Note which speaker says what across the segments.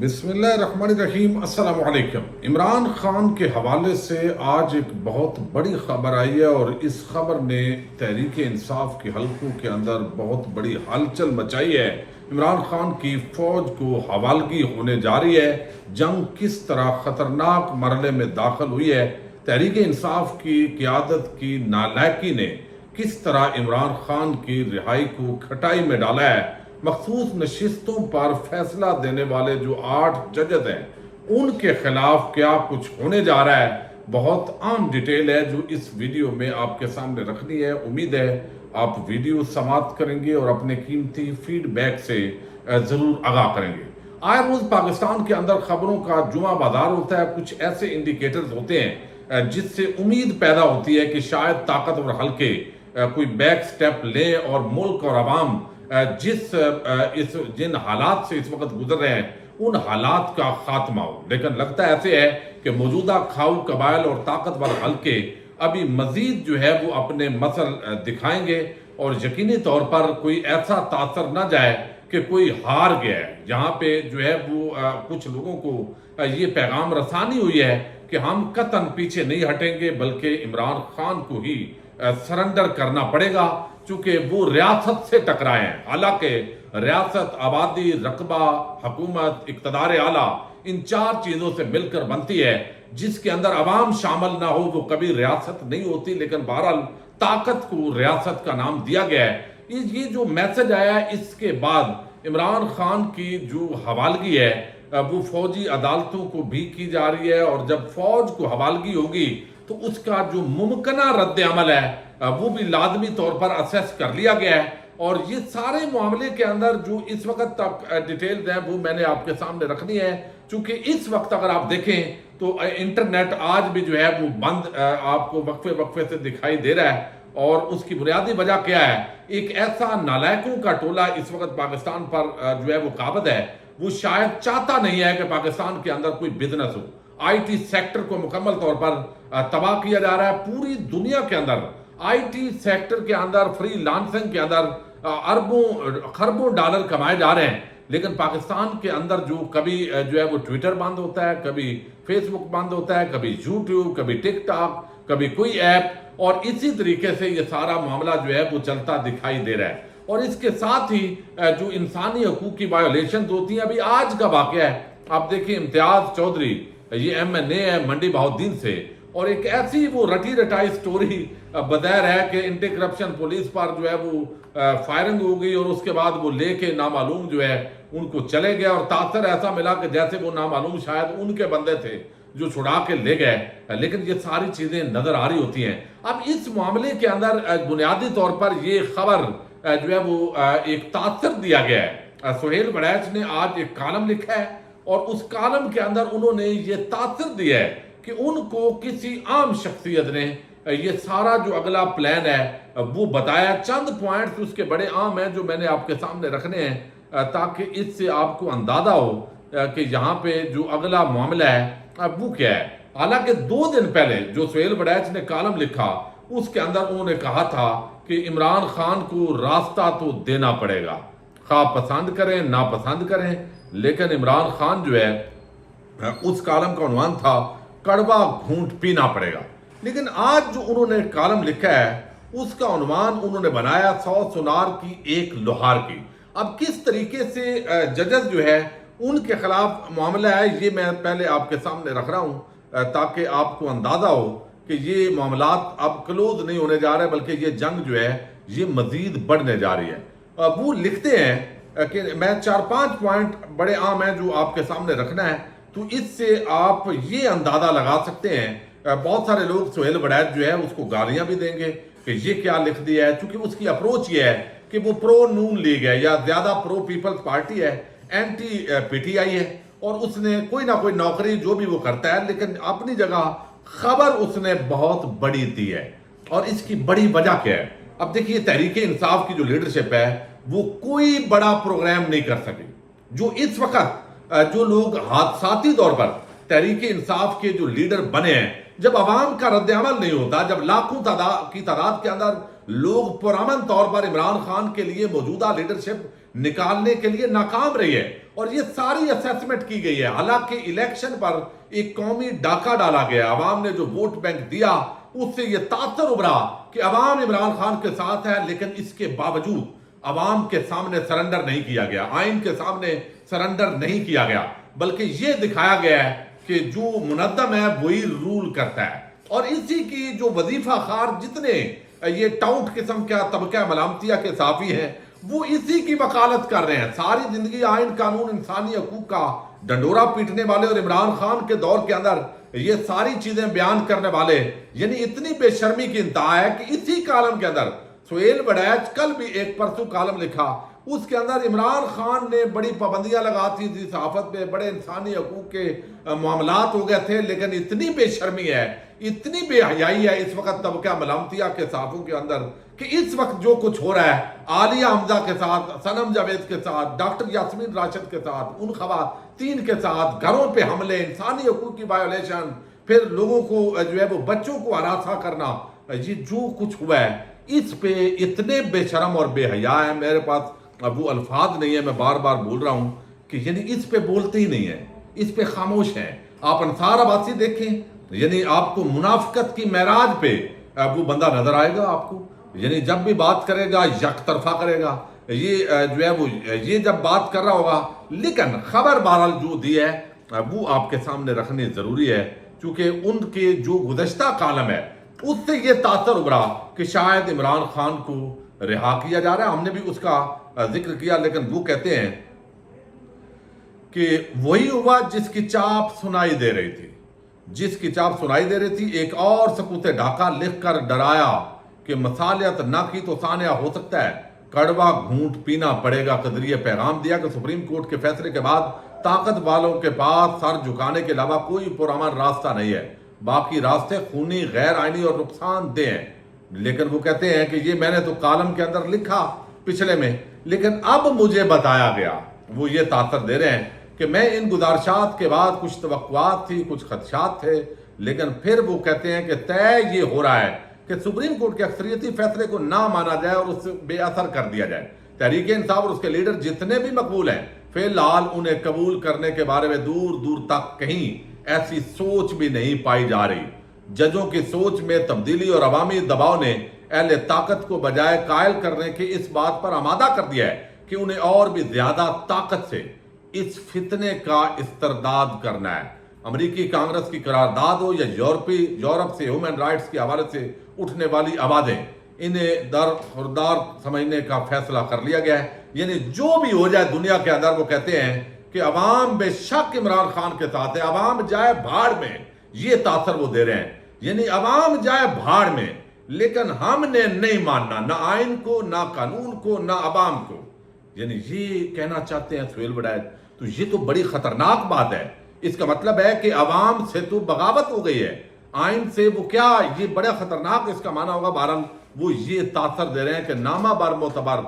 Speaker 1: بسم اللہ الرحمن الرحیم۔ السلام علیکم۔ عمران خان کے حوالے سے آج ایک بہت بڑی خبر آئی ہے اور اس خبر نے تحریک انصاف کے حلقوں کے اندر بہت بڑی ہلچل مچائی ہے۔ عمران خان کی فوج کو حوالگی ہونے جا رہی ہے۔ جنگ کس طرح خطرناک مرحلے میں داخل ہوئی ہے، تحریک انصاف کی قیادت کی نالائکی نے کس طرح عمران خان کی رہائی کو کھٹائی میں ڈالا ہے، مخصوص نشستوں پر فیصلہ دینے والے جو 8 ججز ہیں ان کے خلاف کیا کچھ ہونے جا رہا ہے، بہت عام ڈیٹیل ہے جو اس ویڈیو میں آپ کے سامنے رکھنی ہے۔ امید ہے آپ ویڈیو سماعت کریں گے اور اپنے قیمتی فیڈ بیک سے ضرور آگاہ کریں گے۔ آئے روز پاکستان کے اندر خبروں کا جمعہ بازار ہوتا ہے، کچھ ایسے انڈیکیٹرز ہوتے ہیں جس سے امید پیدا ہوتی ہے کہ شاید طاقتور حلقے کوئی بیک سٹیپ لیں اور ملک اور عوام جن حالات سے اس وقت گزر رہے ہیں ان حالات کا خاتمہ ہو، لیکن لگتا ایسے ہے کہ موجودہ کھاؤ قبائل اور طاقتور حلقے ابھی مزید جو ہے وہ اپنے مسل دکھائیں گے اور یقینی طور پر کوئی ایسا تاثر نہ جائے کہ کوئی ہار گیا ہے۔ جہاں پہ جو ہے وہ کچھ لوگوں کو یہ پیغام رسانی ہوئی ہے کہ ہم قطعاً پیچھے نہیں ہٹیں گے بلکہ عمران خان کو ہی سرنڈر کرنا پڑے گا، چونکہ وہ ریاست سے ٹکرائے ہیں۔ حالانکہ ریاست، آبادی، رقبہ، حکومت، اقتدار اعلیٰ ان 4 چیزوں سے مل کر بنتی ہے۔ جس کے اندر عوام شامل نہ ہو وہ کبھی ریاست نہیں ہوتی، لیکن بہرحال طاقت کو ریاست کا نام دیا گیا ہے۔ یہ جو میسج آیا ہے اس کے بعد عمران خان کی جو حوالگی ہے وہ فوجی عدالتوں کو بھی کی جا رہی ہے، اور جب فوج کو حوالگی ہوگی تو اس کا جو ممکنہ رد عمل ہے وہ بھی لازمی طور پر اسیس کر لیا گیا ہے۔ اور یہ سارے معاملے کے اندر جو اس وقت تک ڈیٹیلز ہیں وہ میں نے آپ کے سامنے رکھنی ہے، چونکہ اس وقت اگر آپ دیکھیں تو انٹرنیٹ آج بھی جو ہے وہ بند آپ کو وقفے سے دکھائی دے رہا ہے، اور اس کی بنیادی وجہ کیا ہے؟ ایک ایسا نالائکوں کا ٹولہ اس وقت پاکستان پر جو ہے وہ قابض ہے، وہ شاید چاہتا نہیں ہے کہ پاکستان کے اندر کوئی business who. I T sector کو مکمل طور پر تباہ کیا جا رہا ہے۔ پوری دنیا کے اندر آئی ٹی سیکٹر کے اندر، فری لانسنگ کے اندر اربوں خربوں ڈالر کمائے جا رہے ہیں، لیکن پاکستان کے اندر جو کبھی جو ہے وہ ٹویٹر بند ہوتا ہے، کبھی فیس بک بند ہوتا ہے، کبھی یوٹیوب، کبھی ٹک ٹاک، کبھی کوئی ایپ، اور اسی طریقے سے یہ سارا معاملہ جو ہے وہ چلتا دکھائی دے رہا ہے۔ اور اس کے ساتھ ہی جو انسانی حقوق کی وائلیشنز ہوتی ہیں، ابھی آج کا واقعہ ہے، آپ دیکھیں امتیاز چودھری، یہ MNA ہے منڈی بہاؤالدین سے، اور ایک ایسی وہ رٹی رٹائی سٹوری بظاہر ہے کہ اینٹی کرپشن پولیس پر جو ہے وہ فائرنگ ہو گئی، اور اس کے بعد وہ لے کے نامعلوم جو ہے ان کو چلے گیا، اور تاثر ایسا ملا کہ جیسے وہ نامعلوم شاید ان کے بندے تھے جو چھڑا کے لے گئے، لیکن یہ ساری چیزیں نظر آ رہی ہوتی ہیں۔ اب اس معاملے کے اندر بنیادی طور پر یہ خبر جو ہے وہ ایک تاثر دیا گیا ہے۔ سہیل بڑیچ نے آج ایک کالم لکھا ہے، اور اس کالم کے اندر انہوں نے یہ تاثر دیا ہے کہ ان کو کسی عام شخصیت نے یہ سارا جو اگلا پلان ہے وہ بتایا۔ چند پوائنٹس اس کے بڑے عام ہیں جو میں نے آپ کے سامنے رکھنے ہیں تاکہ اس سے آپ کو اندازہ ہو کہ یہاں پہ جو اگلا معاملہ ہے وہ کیا ہے۔ حالانکہ 2 دن پہلے جو سہیل بڑیچ نے کالم لکھا اس کے اندر انہوں نے کہا تھا کہ عمران خان کو راستہ تو دینا پڑے گا، خواہ پسند کریں ناپسند کریں، لیکن عمران خان جو ہے اس کالم کا عنوان تھا کڑوا گھونٹ پینا پڑے گا۔ لیکن آج جو انہوں نے کالم لکھا ہے اس کا عنوان انہوں نے بنایا 100 سونار کی ایک لوہار کی۔ اب کس طریقے سے ججز جو ہے ان کے خلاف معاملہ ہے یہ میں پہلے آپ کے سامنے رکھ رہا ہوں تاکہ آپ کو اندازہ ہو کہ یہ معاملات اب کلوز نہیں ہونے جا رہے بلکہ یہ جنگ جو ہے یہ مزید بڑھنے جا رہی ہے۔ وہ لکھتے ہیں کہ میں 4-5 پوائنٹ بڑے عام ہیں جو آپ کے سامنے رکھنا ہے، تو اس سے آپ یہ اندازہ لگا سکتے ہیں۔ بہت سارے لوگ سہیل بڑیچ جو ہے اس کو گالیاں بھی دیں گے کہ یہ کیا لکھ دیا ہے، چونکہ اس کی اپروچ یہ ہے کہ وہ پرو نون لیگ ہے یا زیادہ پرو پیپلز پارٹی ہے، اینٹی PTI ہے، اور اس نے کوئی نہ کوئی نوکری جو بھی وہ کرتا ہے، لیکن اپنی جگہ خبر اس نے بہت بڑی دی ہے۔ اور اس کی بڑی وجہ کیا ہے؟ اب دیکھیے تحریک انصاف کی جو لیڈرشپ ہے وہ کوئی بڑا پروگرام نہیں کر سکی۔ جو اس وقت جو لوگ حادثاتی طور پر تحریک انصاف کے جو لیڈر بنے ہیں، جب عوام کا رد عمل نہیں ہوتا، جب لاکھوں کی تعداد کے اندر لوگ پرامن طور پر عمران خان کے لیے موجودہ لیڈرشپ نکالنے کے لیے ناکام رہی ہے، اور یہ ساری اسیسمنٹ کی گئی ہے۔ حالانکہ الیکشن پر ایک قومی ڈاکہ ڈالا گیا، عوام نے جو ووٹ بینک دیا اس سے یہ تاثر ابھرا کہ عوام عمران خان کے ساتھ ہے، لیکن اس کے باوجود عوام کے سامنے سرنڈر نہیں کیا گیا، آئین کے سامنے سرنڈر نہیں کیا گیا، بلکہ یہ دکھایا گیا ہے کہ جو منظم ہے وہی رول کرتا ہے، اور اسی کی جو وظیفہ خار جتنے یہ ٹاؤٹ قسم کا طبقہ ملامتیہ کے صحافی ہیں وہ اسی کی وکالت کر رہے ہیں۔ ساری زندگی آئین، قانون، انسانی حقوق کا ڈنڈورا پیٹنے والے اور عمران خان کے دور کے اندر یہ ساری چیزیں بیان کرنے والے، یعنی اتنی بے شرمی کی انتہا ہے کہ اسی کالم کے اندر سہیل وڑیچ کل بھی ایک پرسوں کالم لکھا، اس کے اندر عمران خان نے بڑی پابندیاں لگاتی تھی صحافت پہ، بڑے انسانی حقوق کے معاملات ہو گئے تھے، لیکن اتنی بے شرمی ہے، اتنی بے حیائی ہے اس وقت طبقہ ملامتیہ کے صحافیوں کے اندر کہ اس وقت جو کچھ ہو رہا ہے عالیہ حمزہ کے ساتھ، صنم جاوید کے ساتھ، ڈاکٹر یاسمین راشد کے ساتھ، ان خواتین کے ساتھ گھروں پہ حملے، انسانی حقوق کی وائیولیشن، پھر لوگوں کو جو ہے وہ بچوں کو ہراساں کرنا، یہ جو کچھ ہوا ہے اس پہ اتنے بے شرم اور بے حیا ہیں، میرے پاس وہ الفاظ نہیں ہے، میں بار بار بول رہا ہوں کہ یعنی اس پہ بولتے ہی نہیں ہیں، اس پہ خاموش ہیں۔ آپ انصار عباسی دیکھیں، یعنی آپ کو منافقت کی معراج پہ وہ بندہ نظر آئے گا آپ کو، یعنی جب بھی بات کرے گا یک طرفہ کرے گا، یہ جو ہے وہ یہ جب بات کر رہا ہوگا، لیکن خبر بہرحال جو دی ہے وہ آپ کے سامنے رکھنی ضروری ہے، چونکہ ان کے جو گزشتہ کالم ہے اس سے یہ تاثر ابھرا کہ شاید عمران خان کو رہا کیا جا رہا ہے۔ ہم نے بھی اس کا ذکر کیا، لیکن وہ کہتے ہیں کہ وہی ہوا جس کی چاپ سنائی دے رہی تھی، جس کی چاپ سنائی دے رہی تھی، ایک اور سکوت ڈھاکہ لکھ کر ڈرایا کہ مصالحت نہ کی تو سانحہ ہو سکتا ہے، کڑوا گھونٹ پینا پڑے گا۔ قدریہ پیغام دیا کہ سپریم کورٹ کے فیصلے کے بعد طاقت والوں کے پاس سر جھکانے کے علاوہ کوئی پرامن راستہ نہیں ہے، باقی راستے خونی، غیر آئینی اور نقصان دہ ہیں۔ لیکن وہ کہتے ہیں کہ یہ میں نے تو کالم کے اندر لکھا پچھلے میں، لیکن اب مجھے بتایا گیا، وہ یہ تاثر دے رہے ہیں کہ میں ان گزارشات کے بعد کچھ توقعات تھی، کچھ خدشات تھے، لیکن پھر وہ کہتے ہیں کہ طے یہ ہو رہا ہے کہ سپریم کورٹ کے اکثریتی فیصلے کو نہ مانا جائے اور اس سے بے اثر کر دیا جائے۔ تحریک انصاف اور اس کے لیڈر جتنے بھی مقبول ہیں فی الحال انہیں قبول کرنے کے بارے میں دور دور تک کہیں ایسی سوچ بھی نہیں پائی جا رہی۔ ججوں کی سوچ میں تبدیلی اور عوامی دباؤ نے اہل طاقت کو بجائے قائل کرنے کے اس بات پر آمادہ کر دیا ہے کہ انہیں اور بھی زیادہ طاقت سے اس فتنے کا استرداد کرنا ہے۔ امریکی کانگریس کی قرارداد ہو یا یورپ سے ہیومن رائٹس کے حوالے سے اٹھنے والی آوازیں، انہیں درخوردار سمجھنے کا فیصلہ کر لیا گیا ہے۔ یعنی جو بھی ہو جائے دنیا کے اندر، وہ کہتے ہیں کہ عوام بے شک عمران خان کے ساتھ ہے، عوام جائے بھاڑ میں، یہ تاثر وہ دے رہے ہیں، یعنی عوام جائے بھاڑ میں، لیکن ہم نے نہیں ماننا، نہ آئین کو، نہ قانون کو، نہ عوام کو، یعنی یہ کہنا چاہتے ہیں سہیل وڑیچ۔ تو یہ تو بڑی خطرناک بات ہے، اس کا مطلب ہے کہ عوام سے تو بغاوت ہو گئی ہے، آئین سے وہ کیا، یہ بڑا خطرناک اس کا معنی ہوگا۔ بہرحال وہ یہ تاثر دے رہے ہیں کہ نامہ بر معتبر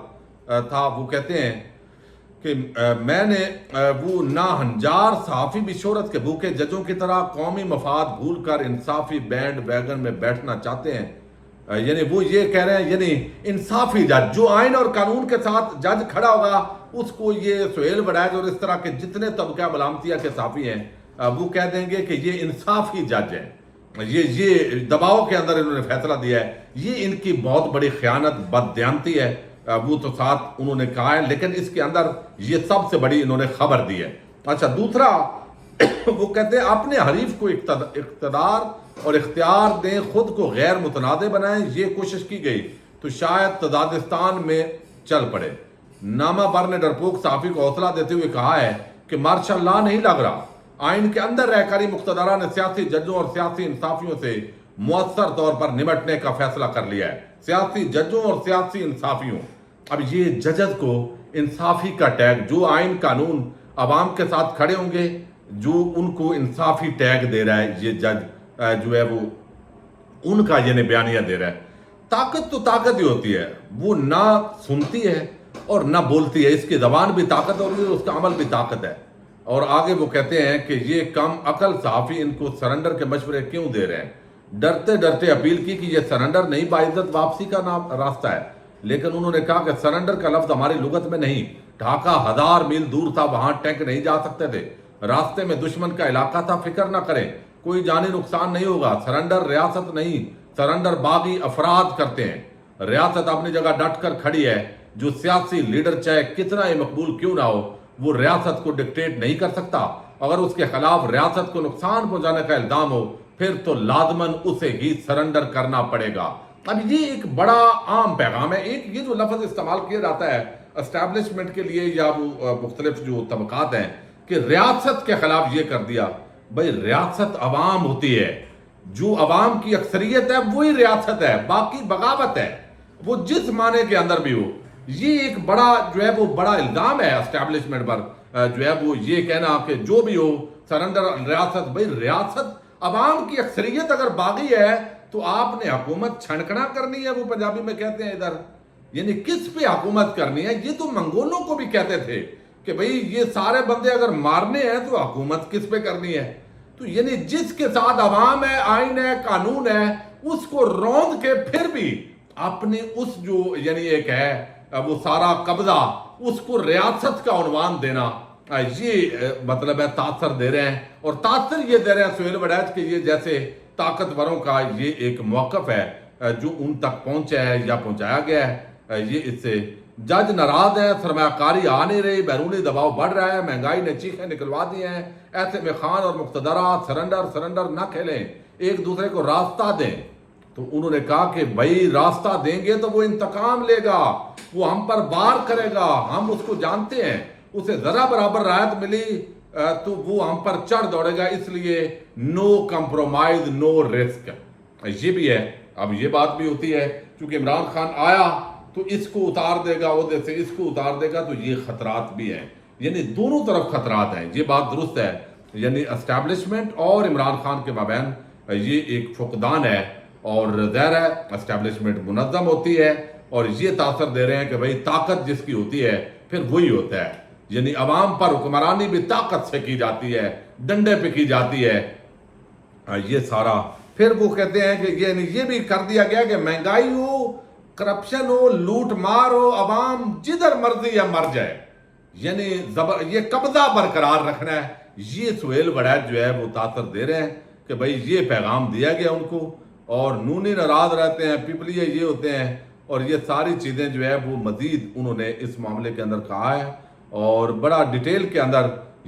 Speaker 1: تھا۔ وہ کہتے ہیں کہ میں نے وہ ناہنجار صحافی بھی شہرت کے بھوکے ججوں کی طرح قومی مفاد بھول کر انصافی بینڈ ویگن میں بیٹھنا چاہتے ہیں۔ یعنی وہ یہ کہہ رہے ہیں، یعنی انصافی جج جو آئین اور قانون کے ساتھ جج کھڑا ہوگا، اس کو یہ سہیل وڑیچ اور اس طرح کے جتنے طبقہ ملامتیہ کے صحافی ہیں وہ کہہ دیں گے کہ یہ انصافی جج ہیں، یہ دباؤ کے اندر انہوں نے فیصلہ دیا ہے۔ یہ ان کی بہت بڑی خیانت، بددیانتی ہے، وہ تو ساتھ انہوں نے کہا ہے، لیکن اس کے اندر یہ سب سے بڑی انہوں نے خبر دی ہے۔ اچھا، دوسرا وہ کہتے ہیں اپنے حریف کو اقتدار اور اختیار دیں، خود کو غیر متنازع بنائیں، یہ کوشش کی گئی تو شاید تضادستان میں چل پڑے۔ نامہ بر نے ڈرپوک صحافی کو حوصلہ دیتے ہوئے کہا ہے کہ مارشل لا نہیں لگ رہا، آئین کے اندر رہ کر ہی مقتدران نے سیاسی ججوں اور سیاسی انصافیوں سے مؤثر طور پر نمٹنے کا فیصلہ کر لیا ہے۔ سیاسی ججوں اور سیاسی انصافیوں، اب یہ ججز کو انصافی کا ٹیگ، جو آئین قانون عوام کے ساتھ کھڑے ہوں گے، جو ان کو انصافی ٹیگ دے رہا ہے، یہ جج جو ہے وہ ان کا یہ بیانیہ دے رہا ہے۔ طاقت تو طاقت ہی ہوتی ہے، وہ نہ سنتی ہے اور نہ بولتی ہے، اس کی زبان بھی طاقت اور اس کا عمل بھی طاقت ہے۔ اور آگے وہ کہتے ہیں کہ یہ کم عقل صحافی ان کو سرنڈر کے مشورے کیوں دے رہے ہیں، ڈرتے ڈرتے اپیل کی کہ یہ سرنڈر نہیں باعزت واپسی کا نام راستہ ہے، لیکن انہوں نے کہا کہ سرنڈر کا لفظ ہماری لغت میں نہیں، ڈھاکہ 1000 میل دور تھا، وہاں ٹینک نہیں جا سکتے تھے، راستے میں دشمن کا علاقہ تھا، فکر نہ کریں، کوئی جانی نقصان نہیں ہوگا، سرنڈر ریاست نہیں، سرنڈر باغی افراد کرتے ہیں، ریاست اپنی جگہ ڈٹ کر کھڑی ہے، جو سیاسی لیڈر چاہے کتنا ہی مقبول کیوں نہ ہو وہ ریاست کو ڈکٹیٹ نہیں کر سکتا، اگر اس کے خلاف ریاست کو نقصان پہنچانے کا الزام ہو پھر تو لازماً اسے ہی سرنڈر کرنا پڑے گا۔ اب یہ ایک بڑا عام پیغام ہے، ایک یہ جو لفظ استعمال کیا جاتا ہے اسٹیبلشمنٹ کے لیے یا وہ مختلف جو طبقات ہیں کہ ریاست کے خلاف یہ کر دیا، بھئی ریاست عوام ہوتی ہے، جو عوام کی اکثریت ہے وہی ریاست ہے، باقی بغاوت ہے، وہ جس معنی کے اندر بھی ہو۔ یہ ایک بڑا جو ہے وہ بڑا الزام ہے اسٹیبلشمنٹ پر، جو ہے وہ یہ کہنا کہ جو بھی ہو سرنڈر ریاست، بھئی ریاست عوام کی اکثریت اگر باغی ہے تو آپ نے حکومت چھنکنا کرنی ہے، وہ پنجابی میں کہتے ہیں ادھر، یعنی کس پہ حکومت کرنی ہے؟ یہ تو منگولوں کو بھی کہتے تھے کہ بھئی یہ سارے بندے اگر مارنے ہیں تو حکومت کس پہ کرنی ہے؟ تو یعنی جس کے ساتھ عوام ہے، آئین ہے، قانون ہے، اس کو روند کے پھر بھی اپنے اس جو یعنی ایک ہے وہ سارا قبضہ اس کو ریاست کا عنوان دینا، یہ مطلب ہے تاثر دے رہے ہیں، اور تاثر یہ دے رہے ہیں سہیل وڑیچ کہ یہ جیسے طاقتوروں کا یہ ایک موقف ہے جو ان تک پہنچا ہے یا پہنچایا گیا ہے، یہ اس سے جج ناراض ہے، سرمایہ کاری آ نہیں رہی، بیرونی دباؤ بڑھ رہا ہے، مہنگائی نے چیخیں نکلوا دی ہیں، ایسے میں خان اور مقتدرات سرنڈر نہ کھیلیں، ایک دوسرے کو راستہ دیں۔ تو انہوں نے کہا کہ بھائی راستہ دیں گے تو وہ انتقام لے گا، وہ ہم پر وار کرے گا، ہم اس کو جانتے ہیں، اسے ذرا برابر رعایت ملی تو وہ ہم پر چڑھ دوڑے گا، اس لیے نو کمپرومائز نو رسک۔ یہ بھی ہے، اب یہ بات بھی ہوتی ہے چونکہ عمران خان آیا تو اس کو اتار دے گا عہدے سے، اس کو اتار دے گا، تو یہ خطرات بھی ہیں، یعنی دونوں طرف خطرات ہیں، یہ بات درست ہے، یعنی اسٹیبلشمنٹ اور عمران خان کے مابین یہ ایک فقدان ہے، اور ظاہر ہے اسٹیبلشمنٹ منظم ہوتی ہے اور یہ تاثر دے رہے ہیں کہ بھئی طاقت جس کی ہوتی ہے پھر وہی ہوتا ہے، یعنی عوام پر حکمرانی بھی طاقت سے کی جاتی ہے، ڈنڈے پہ کی جاتی ہے، یہ سارا پھر وہ کہتے ہیں کہ یہ بھی کر دیا گیا کہ مہنگائی ہو، کرپشن ہو، لوٹ مار ہو، عوام جدھر مرضی یا مر جائے، یعنی یہ قبضہ برقرار رکھنا ہے۔ یہ سہیل وڑیچ جو ہے وہ تاثر دے رہے ہیں کہ بھئی یہ پیغام دیا گیا ان کو، اور نونی ناراض رہتے ہیں، پیپلیے یہ ہوتے ہیں، اور یہ ساری چیزیں جو ہے وہ مزید انہوں نے اس معاملے کے اندر کہا ہے، اور بڑا ڈیٹیل کے اندر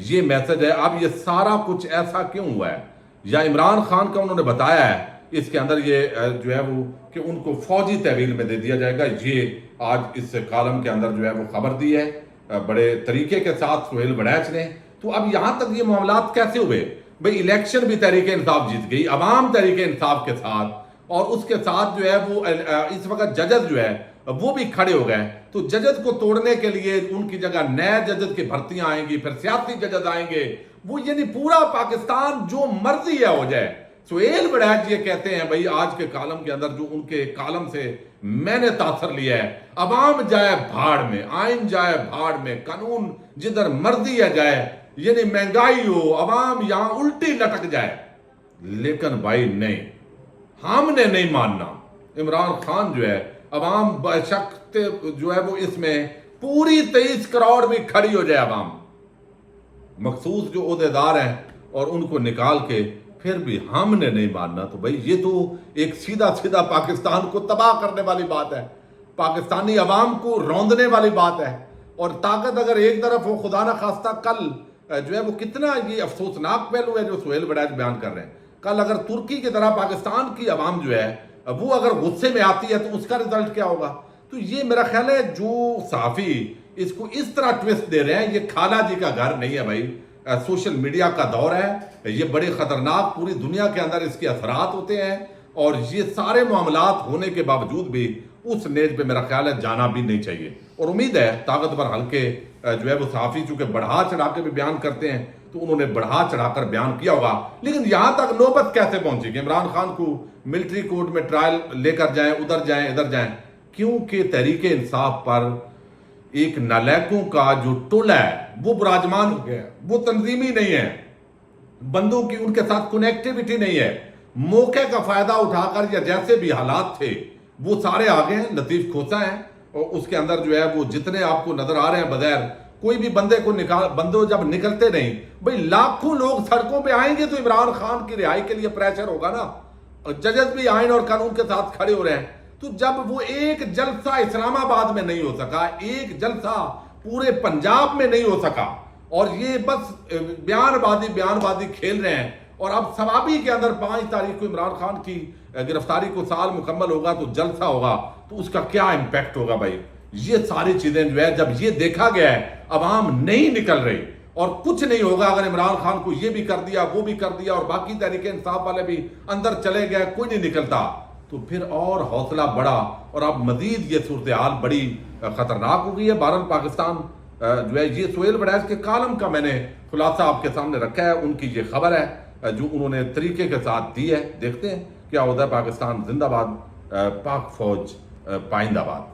Speaker 1: یہ میسج ہے۔ اب یہ سارا کچھ ایسا کیوں ہوا ہے، یا عمران خان کا انہوں نے بتایا ہے اس کے اندر یہ جو ہے وہ کہ ان کو فوجی تحویل میں دے دیا جائے گا، یہ آج اس کالم کے اندر جو ہے وہ خبر دی ہے بڑے طریقے کے ساتھ سہیل وڑیچ نے۔ تو اب یہاں تک یہ معاملات کیسے ہوئے؟ بھئی الیکشن بھی تحریک انصاف جیت گئی، عوام تحریک انصاف کے ساتھ، اور اس کے ساتھ جو ہے وہ اس وقت ججز جو ہے وہ بھی کھڑے ہو گئے، تو ججز کو توڑنے کے لیے ان کی جگہ نئے ججز کی بھرتیاں آئیں گی، پھر سیاسی ججز آئیں گے، وہ یعنی پورا پاکستان جو مرضی ہے ہو جائے۔ سہیل وڑیچ یہ کہتے ہیں بھئی آج کے کالم کے اندر جو ان کے کالم سے میں نے تاثر لیا ہے، عوام جائے بھاڑ میں، آئین جائے بھاڑ میں، قانون جدھر مرضی ہے جائے، یعنی مہنگائی ہو، عوام یہاں الٹی لٹک جائے، لیکن بھائی نہیں، ہم نے نہیں ماننا۔ عمران خان جو ہے عوام بشک جو ہے وہ اس میں پوری 23 کروڑ بھی کھڑی ہو جائے عوام، مخصوص جو عہدیدار ہیں، اور ان کو نکال کے پھر بھی ہم نے نہیں ماننا، تو بھئی یہ تو ایک سیدھا پاکستان کو تباہ کرنے والی بات ہے، پاکستانی عوام کو روندنے والی بات ہے، اور طاقت اگر ایک طرف ہو، خدا نہ خواستہ کل جو ہے وہ کتنا یہ افسوسناک پہلو ہے جو سہیل وڑیچ بیان کر رہے ہیں، کل اگر ترکی کی طرح پاکستان کی عوام جو ہے وہ اگر غصے میں آتی ہے تو اس کا رزلٹ کیا ہوگا؟ تو یہ میرا خیال ہے جو صحافی اس کو اس طرح ٹویسٹ دے رہے ہیں، یہ خالہ جی کا گھر نہیں ہے بھائی، سوشل میڈیا کا دور ہے، یہ بڑے خطرناک، پوری دنیا کے اندر اس کے اثرات ہوتے ہیں، اور یہ سارے معاملات ہونے کے باوجود بھی اس نیج پہ میرا خیال ہے جانا بھی نہیں چاہیے، اور امید ہے طاقتور حلقے جو ہے وہ صحافی چونکہ بڑھا چڑھا کے بھی بیان کرتے ہیں تو انہوں نے بڑھا چڑھا کر بیان کیا ہوگا، لیکن یہاں تک نوبت کیسے پہنچی کہ عمران خان کو ملٹری کورٹ میں ٹرائل لے کر جائیں، ادھر جائیں ادھر جائیں؟ کیونکہ تحریک انصاف پر ایک نالیکوں کا جو ٹولہ ہے وہ براجمان ہو گیا ہے، وہ تنظیمی نہیں ہے، بندوں کی ان کے ساتھ کنیکٹیویٹی نہیں ہے، موقع کا فائدہ اٹھا کر یا جیسے بھی حالات تھے وہ سارے آگے ہیں. لطیف کھوسا ہیں اور اس کے اندر جو ہے وہ جتنے آپ کو نظر آ رہے ہیں بغیر کوئی بھی بندے کو بندے جب نکلتے نہیں بھئی لاکھوں لوگ سڑکوں پہ آئیں گے تو عمران خان کی رہائی کے لیے پریشر ہوگا نا. ججز بھی آئین اور قانون کے ساتھ کھڑے ہو رہے ہیں. تو جب وہ ایک جلسہ اسلام آباد میں نہیں ہو سکا, ایک جلسہ پورے پنجاب میں نہیں ہو سکا, اور یہ بس بیان بازی کھیل رہے ہیں, اور اب ثوابی کے اندر 5 تاریخ کو عمران خان کی گرفتاری کو سال مکمل ہوگا تو جلسہ ہوگا, تو اس کا کیا امپیکٹ ہوگا بھائی. یہ ساری چیزیں جو ہے جب یہ دیکھا گیا ہے عوام نہیں نکل رہی اور کچھ نہیں ہوگا اگر عمران خان کو یہ بھی کر دیا وہ بھی کر دیا اور باقی تحریک انصاف والے بھی اندر چلے گئے کوئی نہیں نکلتا, تو پھر اور حوصلہ بڑا اور اب مزید یہ صورتحال بڑی خطرناک ہو گئی ہے. بہرحال پاکستان جو ہے یہ سہیل وڑیچ کے کالم کا میں نے خلاصہ آپ کے سامنے رکھا ہے. ان کی یہ خبر ہے جو انہوں نے طریقے کے ساتھ دی ہے. دیکھتے ہیں کیا ہوتا ہے. پاکستان زندہ باد, پاک فوج پائندہ باد.